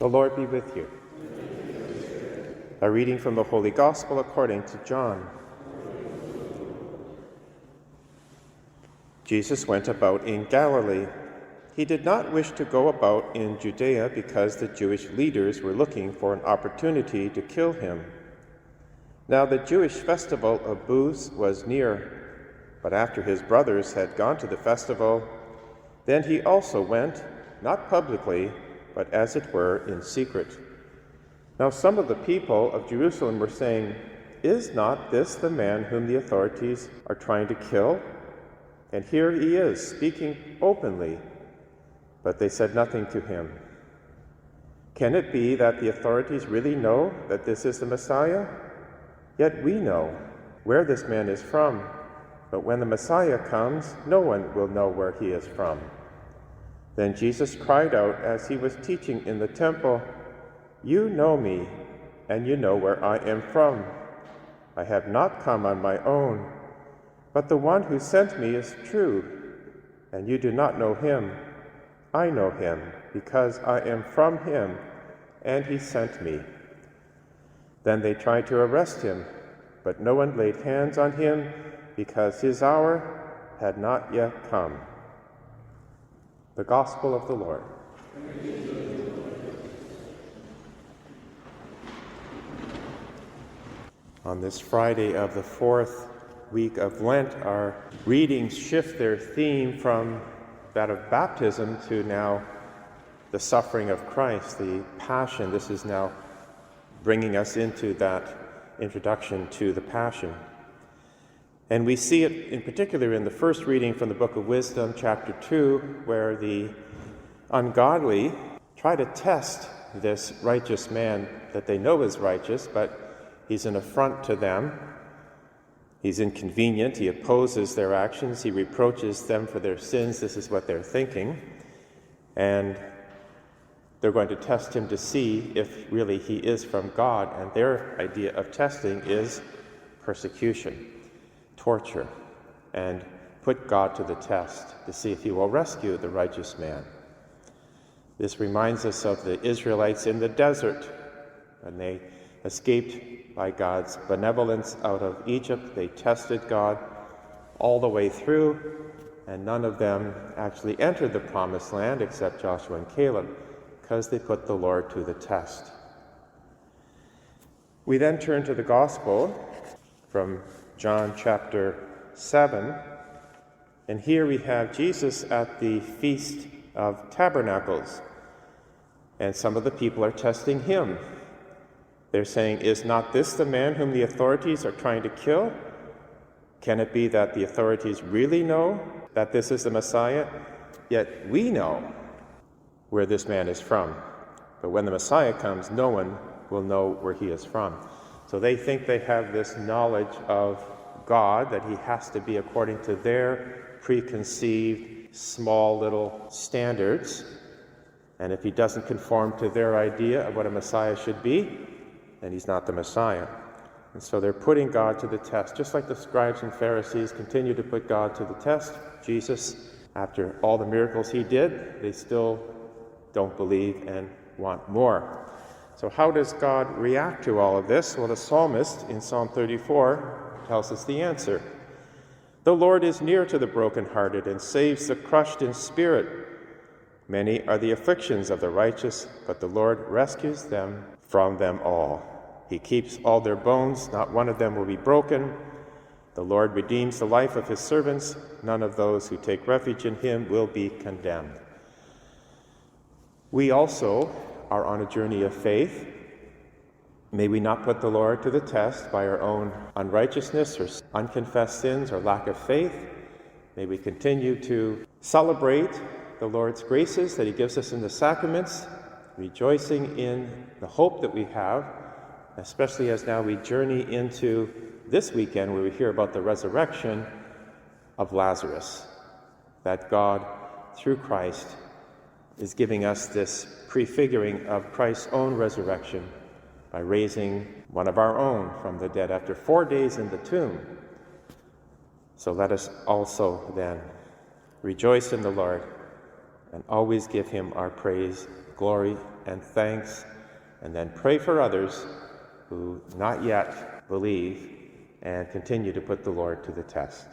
The Lord be with you. A reading from the Holy Gospel according to John. Jesus went about in Galilee. He did not wish to go about in Judea because the Jewish leaders were looking for an opportunity to kill him. Now the Jewish festival of booths was near, but after his brothers had gone to the festival, then he also went, not publicly, but as it were in secret. Now some of the people of Jerusalem were saying, "Is not this the man whom the authorities are trying to kill? And here he is, speaking openly." But they said nothing to him. "Can it be that the authorities really know that this is the Messiah? Yet we know where this man is from, but when the Messiah comes, no one will know where he is from." Then Jesus cried out as he was teaching in the temple, "You know me, and you know where I am from. I have not come on my own, but the one who sent me is true, and you do not know him. I know him, because I am from him, and he sent me." Then they tried to arrest him, but no one laid hands on him, because his hour had not yet come. The Gospel of the Lord. On this Friday of the fourth week of Lent, our readings shift their theme from that of baptism to now the suffering of Christ, the Passion. This is now bringing us into that introduction to the Passion. And we see it in particular in the first reading from the Book of Wisdom, chapter 2, where the ungodly try to test this righteous man that they know is righteous, but he's an affront to them. He's inconvenient. He opposes their actions. He reproaches them for their sins. This is what they're thinking. And they're going to test him to see if really he is from God. And their idea of testing is persecution, torture, and put God to the test to see if he will rescue the righteous man. This reminds us of the Israelites in the desert. When they escaped by God's benevolence out of Egypt, they tested God all the way through, and none of them actually entered the promised land except Joshua and Caleb, because they put the Lord to the test. We then turn to the Gospel from John chapter 7, and here we have Jesus at the Feast of Tabernacles, and some of the people are testing him. They're saying, "Is not this the man whom the authorities are trying to kill? Can it be that the authorities really know that this is the Messiah? Yet we know where this man is from. But when the Messiah comes, no one will know where he is from." So they think they have this knowledge of God, that he has to be according to their preconceived, small little standards. And if he doesn't conform to their idea of what a Messiah should be, then he's not the Messiah. And so they're putting God to the test. Just like the scribes and Pharisees continue to put God to the test, Jesus, after all the miracles he did, they still don't believe and want more. So how does God react to all of this? Well, the psalmist in Psalm 34 tells us the answer. "The Lord is near to the brokenhearted and saves the crushed in spirit. Many are the afflictions of the righteous, but the Lord rescues them from them all. He keeps all their bones, not one of them will be broken. The Lord redeems the life of his servants. None of those who take refuge in him will be condemned." We also are on a journey of faith. May we not put the Lord to the test by our own unrighteousness or unconfessed sins or lack of faith. May we continue to celebrate the Lord's graces that he gives us in the sacraments, rejoicing in the hope that we have, especially as now we journey into this weekend where we hear about the resurrection of Lazarus, that God, through Christ, is giving us this prefiguring of Christ's own resurrection by raising one of our own from the dead after 4 days in the tomb. So let us also then rejoice in the Lord and always give him our praise, glory, and thanks, and then pray for others who not yet believe and continue to put the Lord to the test.